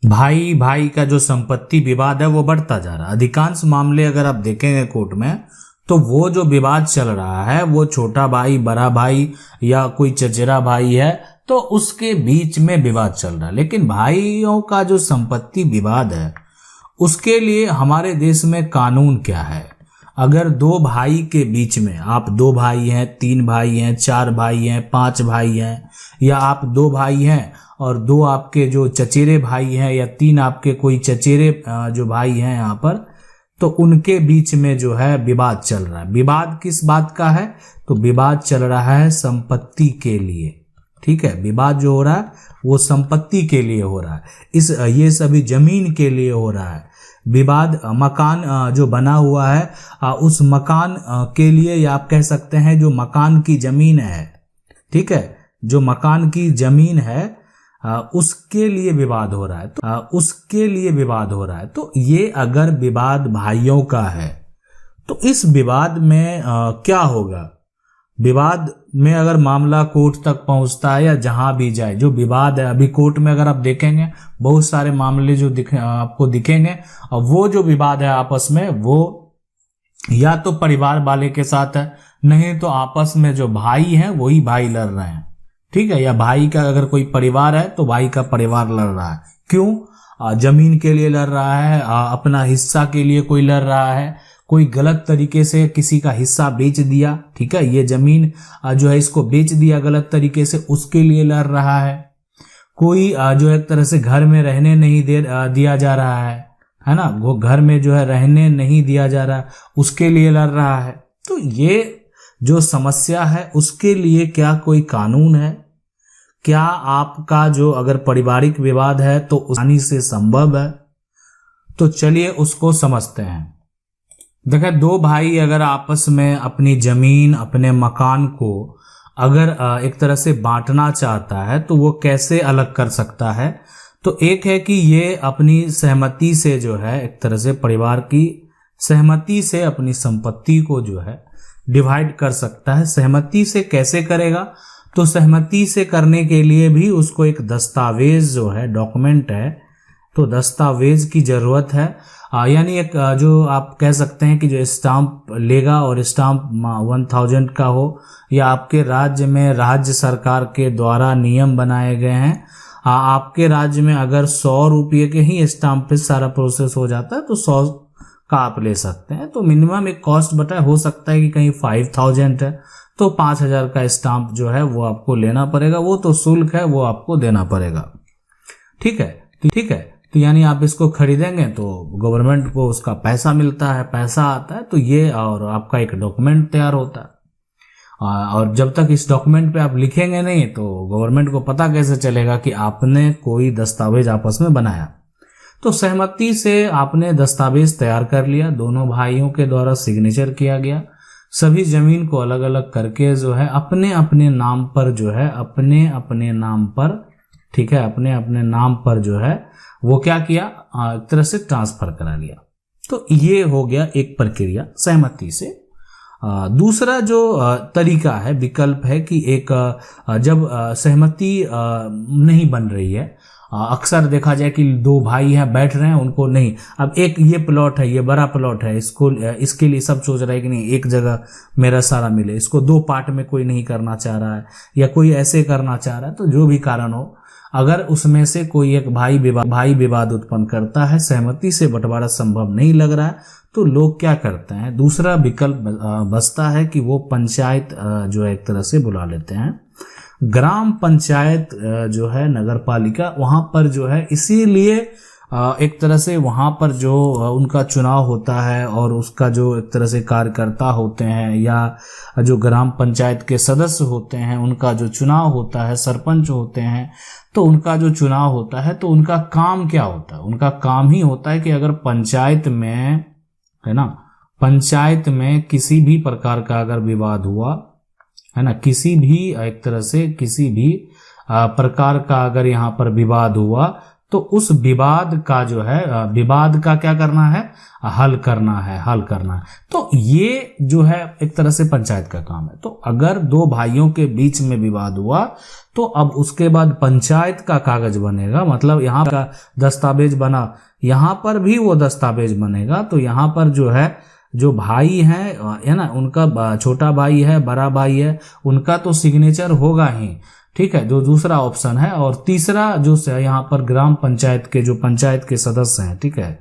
भाई भाई का जो संपत्ति विवाद है वो बढ़ता जा रहा है। अधिकांश मामले अगर आप देखेंगे कोर्ट में, तो वो जो विवाद चल रहा है वो छोटा भाई, बड़ा भाई या कोई चचेरा भाई है, तो उसके बीच में विवाद चल रहा है। लेकिन भाइयों का जो संपत्ति विवाद है उसके लिए हमारे देश में कानून क्या है? अगर दो भाई के बीच में, आप दो भाई हैं, तीन भाई हैं, चार भाई हैं, पांच भाई हैं, या आप दो भाई हैं और दो आपके जो चचेरे भाई हैं, या तीन आपके कोई चचेरे जो भाई हैं यहाँ पर, तो उनके बीच में जो है विवाद चल रहा है। विवाद किस बात का है? तो विवाद चल रहा है संपत्ति के लिए। ठीक है, विवाद जो हो रहा है वो संपत्ति के लिए हो रहा है। ये सभी जमीन के लिए हो रहा है विवाद। मकान जो बना हुआ है उस मकान के लिए, या आप कह सकते हैं जो मकान की जमीन है, ठीक है, जो मकान की जमीन है उसके लिए विवाद हो रहा है। तो उसके लिए विवाद हो रहा है। तो ये अगर विवाद भाइयों का है तो इस विवाद में क्या होगा? विवाद में अगर मामला कोर्ट तक पहुंचता है या जहां भी जाए, जो विवाद है, अभी कोर्ट में अगर आप देखेंगे बहुत सारे मामले जो आपको दिखेंगे, और वो जो विवाद है आपस में, वो या तो परिवार वाले के साथ है, नहीं तो आपस में जो भाई हैं वही भाई लड़ रहे हैं। ठीक है, या भाई का अगर कोई परिवार है तो भाई का परिवार लड़ रहा है। क्यों? जमीन के लिए लड़ रहा है, अपना हिस्सा के लिए कोई लड़ रहा है, कोई गलत तरीके से किसी का हिस्सा बेच दिया, ठीक है, ये जमीन जो है इसको बेच दिया गलत तरीके से, उसके लिए लड़ रहा है। कोई जो एक तरह से घर में रहने नहीं दिया जा रहा है ना, वो घर में जो है रहने नहीं दिया जा रहा, उसके लिए लड़ रहा है। तो ये जो समस्या है उसके लिए क्या कोई कानून है? क्या आपका जो अगर पारिवारिक विवाद है तो आसानी से संभव है? तो चलिए उसको समझते हैं। देखिए, दो भाई अगर आपस में अपनी जमीन, अपने मकान को अगर एक तरह से बांटना चाहता है तो वो कैसे अलग कर सकता है? तो एक है कि ये अपनी सहमति से जो है, एक तरह से परिवार की सहमति से अपनी संपत्ति को जो है डिवाइड कर सकता है। सहमति से कैसे करेगा? तो सहमति से करने के लिए भी उसको एक दस्तावेज जो है, डॉक्यूमेंट है, तो दस्तावेज की जरूरत है। यानी एक जो आप कह सकते हैं कि जो स्टाम्प लेगा, और स्टाम्प 1000 का हो, या आपके राज्य में राज्य सरकार के द्वारा नियम बनाए गए हैं। आपके राज्य में अगर 100 रुपये के ही स्टाम्प पे सारा प्रोसेस हो जाता है तो 100 का आप ले सकते हैं। तो मिनिमम एक कॉस्ट बटा, हो सकता है कि कहीं 5000 है तो 5000 का स्टाम्प जो है वो आपको लेना पड़ेगा। वो तो शुल्क है, वो आपको देना पड़ेगा। ठीक है, ठीक है। तो यानी आप इसको खरीदेंगे तो गवर्नमेंट को उसका पैसा मिलता है, पैसा आता है, तो ये और आपका एक डॉक्यूमेंट तैयार होता है। और जब तक इस डॉक्यूमेंट पे आप लिखेंगे नहीं तो गवर्नमेंट को पता कैसे चलेगा कि आपने कोई दस्तावेज आपस में बनाया? तो सहमति से आपने दस्तावेज तैयार कर लिया, दोनों भाइयों के द्वारा सिग्नेचर किया गया, सभी जमीन को अलग अलग करके जो है अपने अपने नाम पर जो है, अपने अपने नाम पर, ठीक है, अपने अपने नाम पर जो है वो क्या किया, एक तरह से ट्रांसफर करा लिया। तो ये हो गया एक प्रक्रिया सहमति से। दूसरा जो तरीका है, विकल्प है कि एक जब सहमति नहीं बन रही है, अक्सर देखा जाए कि दो भाई हैं बैठ रहे हैं, उनको नहीं, अब एक ये प्लॉट है, ये बड़ा प्लॉट है, इसको इसके लिए सब सोच रहा है कि नहीं एक जगह मेरा सारा मिले, इसको दो पार्ट में कोई नहीं करना चाह रहा है, या कोई ऐसे करना चाह रहा है। तो जो भी कारण हो, अगर उसमें से कोई एक भाई विवाद उत्पन्न करता है, सहमति से बंटवारा संभव नहीं लग रहा है, तो लोग क्या करते हैं, दूसरा विकल्प बचता है कि वो पंचायत जो है एक तरह से बुला लेते हैं। ग्राम पंचायत जो है, नगर पालिका, वहां पर जो है, इसीलिए एक तरह से वहां पर जो उनका चुनाव होता है और उसका जो एक तरह से कार्यकर्ता होते हैं या जो ग्राम पंचायत के सदस्य होते हैं उनका जो चुनाव होता है, सरपंच होते हैं, तो उनका जो चुनाव होता है तो उनका काम क्या होता है? उनका काम ही होता है कि अगर पंचायत में, है ना, पंचायत में किसी भी प्रकार का अगर विवाद हुआ, है ना, किसी भी एक तरह से किसी भी प्रकार का अगर यहाँ पर विवाद हुआ तो उस विवाद का जो है विवाद का क्या करना है, हल करना है। तो ये जो है एक तरह से पंचायत का काम है। तो अगर दो भाइयों के बीच में विवाद हुआ तो अब उसके बाद पंचायत का कागज बनेगा, मतलब यहाँ का दस्तावेज बना, यहाँ पर भी वो दस्तावेज बनेगा। तो यहाँ पर जो है जो भाई है ना, उनका छोटा भाई है, बड़ा भाई है, उनका तो सिग्नेचर होगा ही, ठीक है, जो दूसरा ऑप्शन है। और तीसरा जो यहाँ पर ग्राम पंचायत के जो पंचायत के सदस्य हैं, ठीक है,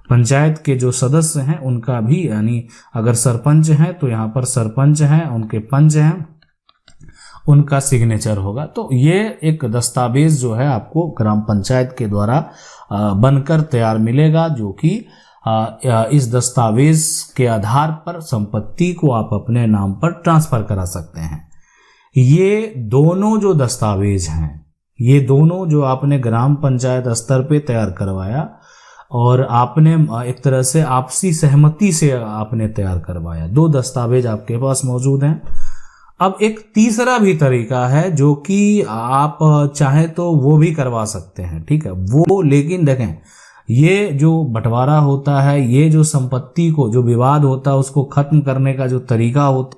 पंचायत के जो सदस्य हैं उनका भी, यानी अगर सरपंच हैं तो यहाँ पर सरपंच हैं, उनके पंच हैं, उनका सिग्नेचर होगा। तो ये एक दस्तावेज जो है आपको ग्राम पंचायत के द्वारा बनकर तैयार मिलेगा, जो कि इस दस्तावेज के आधार पर संपत्ति को आप अपने नाम पर ट्रांसफर करा सकते हैं। ये दोनों जो दस्तावेज हैं, ये दोनों जो आपने ग्राम पंचायत स्तर पे तैयार करवाया और आपने एक तरह से आपसी सहमति से आपने तैयार करवाया, दो दस्तावेज आपके पास मौजूद हैं। अब एक तीसरा भी तरीका है जो कि आप चाहे तो वो भी करवा सकते हैं, ठीक है, वो, लेकिन देखें ये जो बंटवारा होता है, ये जो संपत्ति को जो विवाद होता है उसको खत्म करने का जो तरीका होता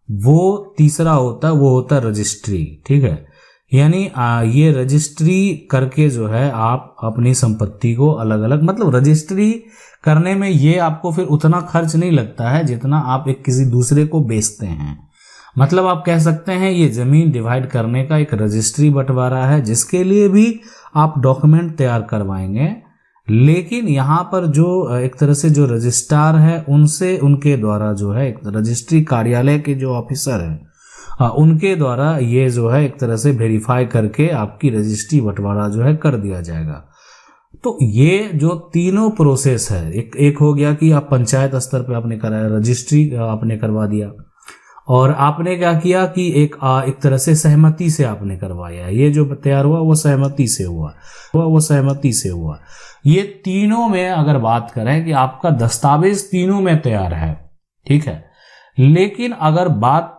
वो तीसरा होता है, वो होता है रजिस्ट्री, ठीक है। यानी ये रजिस्ट्री करके जो है आप अपनी संपत्ति को अलग अलग, मतलब रजिस्ट्री करने में ये आपको फिर उतना खर्च नहीं लगता है जितना आप एक किसी दूसरे को बेचते हैं। मतलब आप कह सकते हैं ये जमीन डिवाइड करने का एक रजिस्ट्री बंटवारा है, जिसके लिए भी आप डॉक्यूमेंट तैयार करवाएंगे, लेकिन यहाँ पर जो एक तरह से जो रजिस्ट्रार है उनसे, उनके द्वारा जो है एक रजिस्ट्री कार्यालय के जो ऑफिसर हैं उनके द्वारा ये जो है एक तरह से वेरीफाई करके आपकी रजिस्ट्री बंटवारा जो है कर दिया जाएगा। तो ये जो तीनों प्रोसेस है, एक हो गया कि आप पंचायत स्तर पे आपने कराया, रजिस्ट्री आपने करवा दिया, और आपने क्या किया कि एक तरह से सहमति से आपने करवाया, ये जो तैयार हुआ वो सहमति से हुआ। ये तीनों में अगर बात करें कि आपका दस्तावेज तीनों में तैयार है, ठीक है, लेकिन अगर बात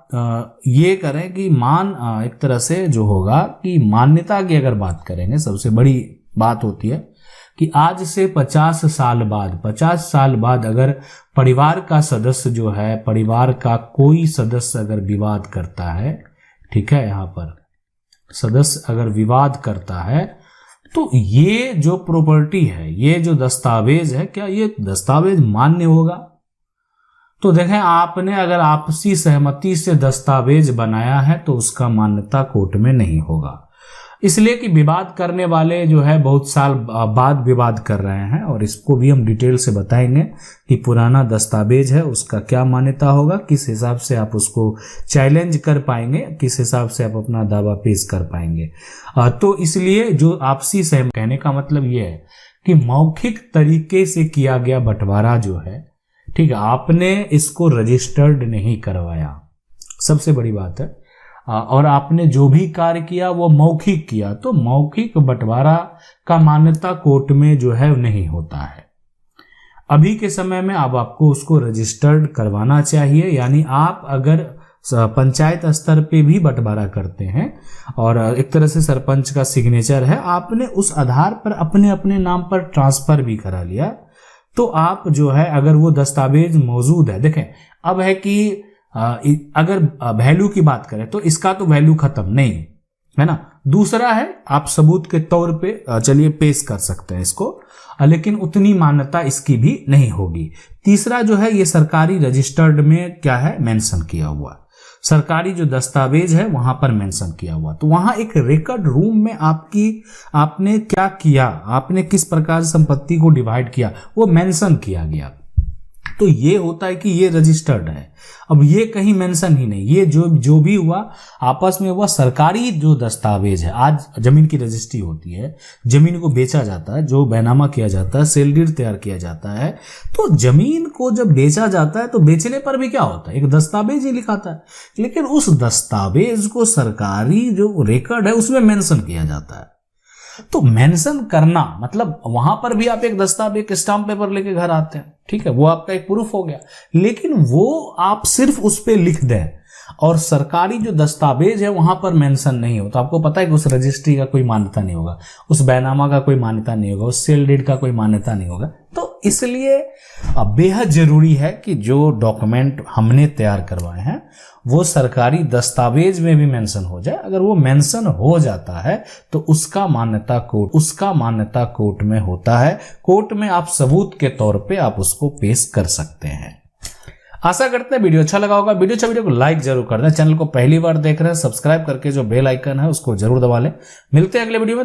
ये करें कि एक तरह से जो होगा कि मान्यता की अगर बात करेंगे, सबसे बड़ी बात होती है कि आज से 50 साल बाद अगर परिवार का सदस्य जो है, परिवार का कोई सदस्य अगर विवाद करता है, ठीक है, यहाँ पर सदस्य अगर विवाद करता है तो ये जो प्रॉपर्टी है, ये जो दस्तावेज है, क्या ये दस्तावेज मान्य होगा? तो देखें, आपने अगर आपसी सहमति से दस्तावेज बनाया है तो उसका मान्यता कोर्ट में नहीं होगा, इसलिए कि विवाद करने वाले जो है बहुत साल बाद विवाद कर रहे हैं, और इसको भी हम डिटेल से बताएंगे कि पुराना दस्तावेज है उसका क्या मान्यता होगा, किस हिसाब से आप उसको चैलेंज कर पाएंगे, किस हिसाब से आप अपना दावा पेश कर पाएंगे। तो इसलिए जो आपसी सहमति, कहने का मतलब ये है कि मौखिक तरीके से किया गया बंटवारा जो है, ठीक है, आपने इसको रजिस्टर्ड नहीं करवाया, सबसे बड़ी बात है, और आपने जो भी कार्य किया वो मौखिक किया, तो मौखिक बंटवारा का मान्यता कोर्ट में जो है नहीं होता है। अभी के समय में अब आपको उसको रजिस्टर्ड करवाना चाहिए, यानी आप अगर पंचायत स्तर पे भी बंटवारा करते हैं और एक तरह से सरपंच का सिग्नेचर है, आपने उस आधार पर अपने अपने नाम पर ट्रांसफर भी करा लिया, तो आप जो है अगर वो दस्तावेज मौजूद है, देखें अब है कि अगर वैल्यू की बात करें तो इसका तो वैल्यू खत्म नहीं है ना, दूसरा है आप सबूत के तौर पे चलिए पेश कर सकते हैं इसको, लेकिन उतनी मान्यता इसकी भी नहीं होगी। तीसरा जो है ये सरकारी रजिस्टर्ड में क्या है मेंशन किया हुआ, सरकारी जो दस्तावेज है वहां पर मेंशन किया हुआ, तो वहां एक रिकॉर्ड रूम में आपने क्या किया, आपने किस प्रकार संपत्ति को डिवाइड किया वो मेंशन किया गया, तो ये होता है कि ये रजिस्टर्ड है। अब ये कहीं मेंशन ही नहीं, ये जो भी हुआ आपस में हुआ, सरकारी जो दस्तावेज है, आज जमीन की रजिस्ट्री होती है, जमीन को बेचा जाता है, जो बैनामा किया जाता है, सेल डीड तैयार किया जाता है, तो जमीन को जब बेचा जाता है तो बेचने पर भी क्या होता है, एक दस्तावेज ही लिखाता है, लेकिन उस दस्तावेज को सरकारी जो रिकॉर्ड है उसमें मेंशन किया जाता है। तो मेंशन करना मतलब वहां पर भी आप एक दस्तावेज स्टाम्प पेपर लेके घर आते हैं, ठीक है, वो आपका एक प्रूफ हो गया, लेकिन वो आप सिर्फ उस पे लिख दें, और सरकारी जो दस्तावेज है वहां पर मेंशन नहीं हो, तो आपको पता है कि उस रजिस्ट्री का कोई मान्यता नहीं होगा, उस बैनामा का कोई मान्यता नहीं होगा, उस सेल डीड का कोई मान्यता नहीं होगा। तो इसलिए बेहद जरूरी है कि जो डॉक्यूमेंट हमने तैयार करवाए हैं वो सरकारी दस्तावेज में भी मेंशन हो जाए। अगर वो मेंशन हो जाता है तो उसका मान्यता कोर्ट में होता है। कोर्ट में आप सबूत के तौर पे आप उसको पेश कर सकते हैं। आशा करते हैं वीडियो अच्छा लगा होगा। वीडियो को लाइक जरूर कर दें। चैनल को पहली बार देख रहे हैं, सब्सक्राइब करके जो बेल आइकन है उसको जरूर दबा लें। मिलते हैं अगले वीडियो में।